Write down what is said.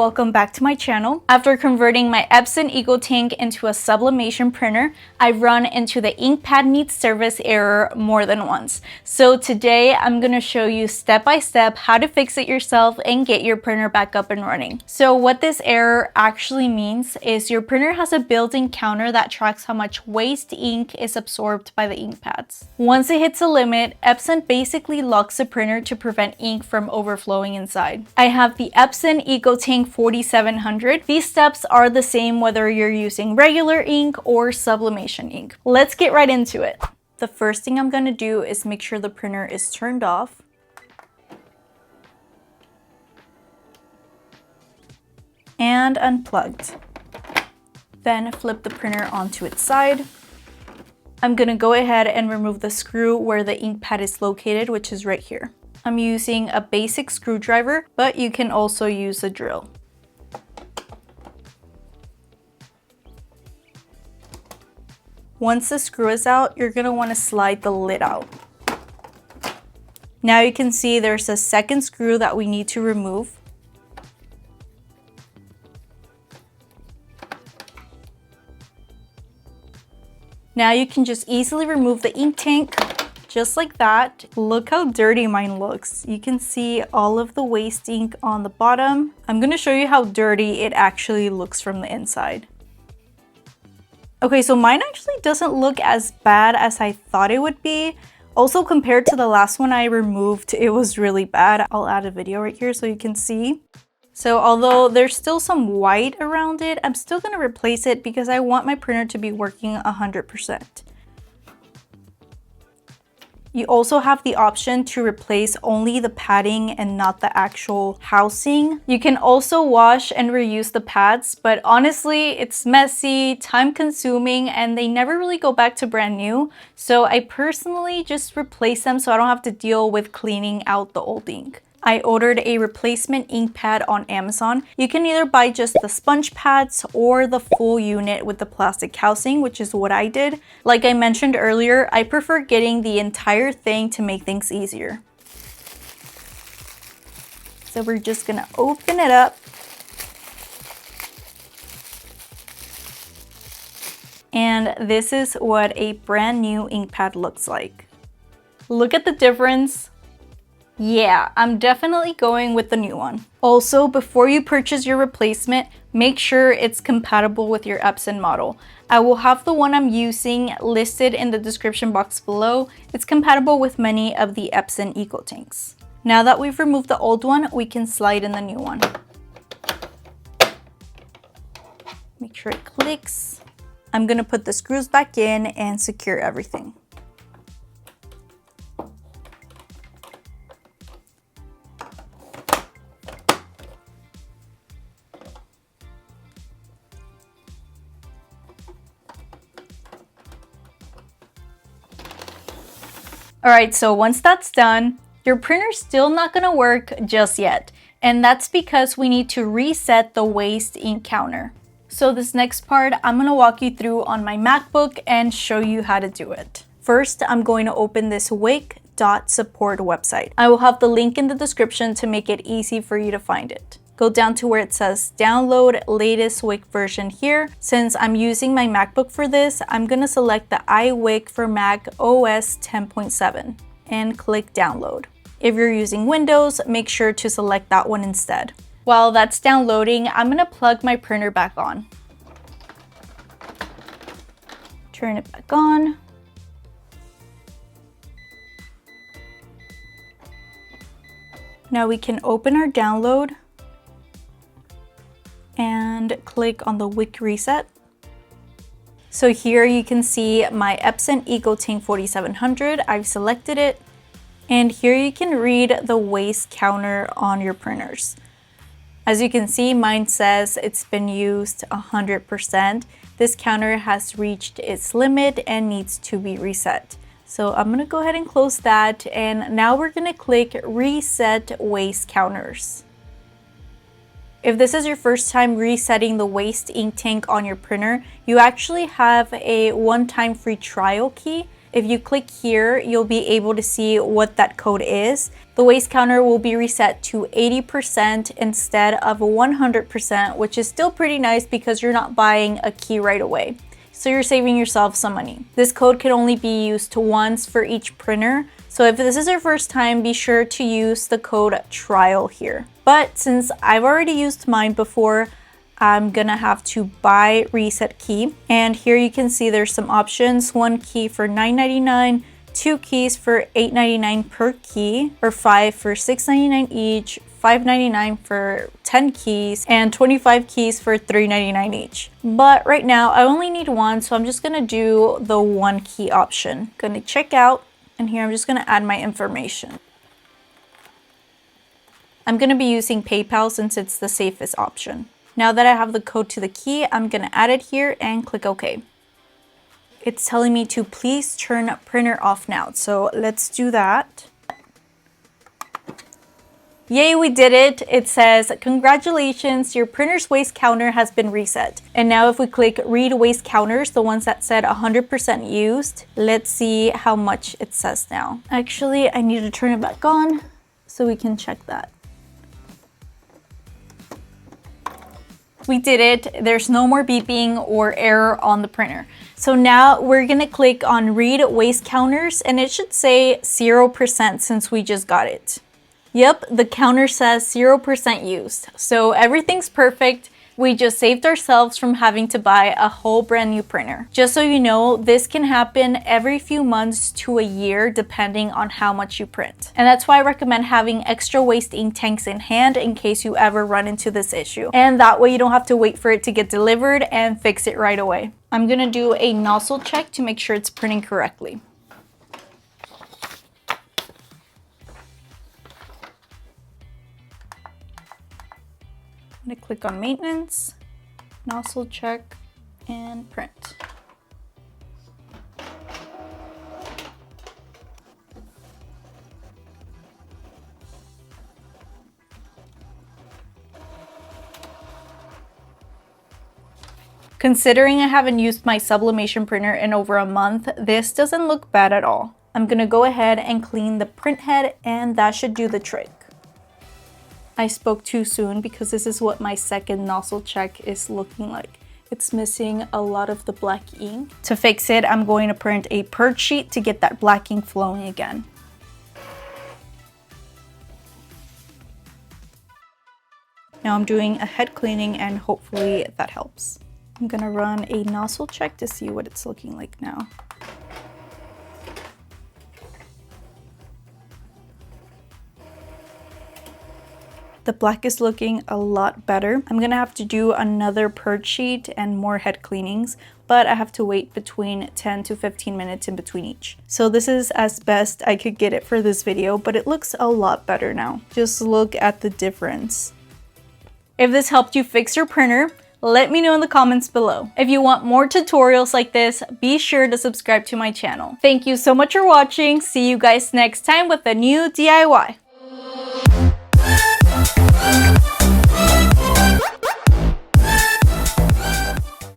welcome back to my channel. After converting my Epson EcoTank into a sublimation printer, I've run into the ink pad needs service error more than once. So today I'm going to show you step by step how to fix it yourself and get your printer back up and running. So what this error actually means is your printer has a built-in counter that tracks how much waste ink is absorbed by the ink pads. Once it hits a limit, Epson basically locks the printer to prevent ink from overflowing inside. I have the Epson EcoTank 4700. These steps are the same whether you're using regular ink or sublimation ink. Let's get right into it. The first thing I'm going to do is make sure the printer is turned off. And unplugged. Then flip the printer onto its side. I'm going to go ahead and remove the screw where the ink pad is located, which is right here. I'm using a basic screwdriver, but you can also use a drill. Once the screw is out, you're going to want to slide the lid out. Now you can see there's a second screw that we need to remove. Now you can just easily remove the ink tank. Just like that. Look how dirty mine looks. You can see all of the waste ink on the bottom. I'm going to show you how dirty it actually looks from the inside. Okay, so mine actually doesn't look as bad as I thought it would be. Also, compared to the last one I removed, it was really bad. I'll add a video right here so you can see. So although there's still some white around it, I'm still going to replace it because I want my printer to be working 100%. You also have the option to replace only the padding and not the actual housing. You can also wash and reuse the pads, but honestly, it's messy, time-consuming, and they never really go back to brand new. So I personally just replace them so I don't have to deal with cleaning out the old ink. I ordered a replacement ink pad on Amazon. You can either buy just the sponge pads or the full unit with the plastic housing, which is what I did. Like I mentioned earlier, I prefer getting the entire thing to make things easier. So we're just gonna open it up. And this is what a brand new ink pad looks like. Look at the difference. Yeah, I'm definitely going with the new one. Also, before you purchase your replacement, make sure it's compatible with your Epson model. I will have the one I'm using listed in the description box below. It's compatible with many of the Epson EcoTanks. Now that we've removed the old one, we can slide in the new one. Make sure it clicks. I'm gonna put the screws back in and secure everything. Alright, so once that's done, your printer's still not going to work just yet. And that's because we need to reset the waste ink counter. So this next part, I'm going to walk you through on my MacBook and show you how to do it. First, I'm going to open this WIC.support website. I will have the link in the description to make it easy for you to find it. Go down to where it says download latest WIC version here. Since I'm using my MacBook for this, I'm going to select the iWIC for Mac OS 10.7 and click download. If you're using Windows, make sure to select that one instead. While that's downloading, I'm going to plug my printer back on. Turn it back on. Now we can open our download and click on the WIC reset. So here you can see my Epson EcoTank 4700. I've selected it. And here you can read the waste counter on your printers. As you can see, mine says it's been used 100%. This counter has reached its limit and needs to be reset. So I'm gonna go ahead and close that. And now we're gonna click Reset Waste Counters. If this is your first time resetting the waste ink tank on your printer, you actually have a one-time free trial key. If you click here, you'll be able to see what that code is. The waist counter will be reset to 80% instead of 100%, which is still pretty nice because you're not buying a key right away. So you're saving yourself some money. This code can only be used once for each printer. So if this is your first time, be sure to use the code trial here. But since I've already used mine before, I'm gonna have to buy reset key. And here you can see there's some options. One key for $9.99, 2 keys for $8.99 per key, or 5 for $6.99 each, $5.99 for 10 keys, and 25 keys for $3.99 each. But right now I only need one, so I'm just gonna do the 1 key option. Gonna check out, and here I'm just gonna add my information. I'm gonna be using PayPal since it's the safest option. Now that I have the code to the key, I'm gonna add it here and click OK. It's telling me to please turn printer off now, so let's do that. Yay, we did it. It says, congratulations, your printer's waist counter has been reset. And now if we click read waist counters, the ones that said 100% used, let's see how much it says now. Actually, I need to turn it back on so we can check that. We did it. There's no more beeping or error on the printer. So now we're gonna click on read waist counters and it should say 0% since we just got it. Yep, the counter says 0% used. So everything's perfect. We just saved ourselves from having to buy a whole brand new printer. Just so you know, this can happen every few months to a year depending on how much you print. And that's why I recommend having extra waste ink tanks in hand in case you ever run into this issue. And that way you don't have to wait for it to get delivered and fix it right away. I'm gonna do a nozzle check to make sure it's printing correctly. I'm gonna click on maintenance, nozzle check, and print. Considering I haven't used my sublimation printer in over a month, this doesn't look bad at all. I'm gonna go ahead and clean the print head and that should do the trick. I spoke too soon because this is what my second nozzle check is looking like. It's missing a lot of the black ink. To fix it, I'm going to print a purge sheet to get that black ink flowing again. Now I'm doing a head cleaning and hopefully that helps. I'm gonna run a nozzle check to see what it's looking like now. The black is looking a lot better. I'm gonna have to do another purge sheet and more head cleanings, but I have to wait between 10 to 15 minutes in between each. So this is as best I could get it for this video, but it looks a lot better now. Just look at the difference. If this helped you fix your printer, let me know in the comments below. If you want more tutorials like this, be sure to subscribe to my channel. Thank you so much for watching. See you guys next time with a new DIY.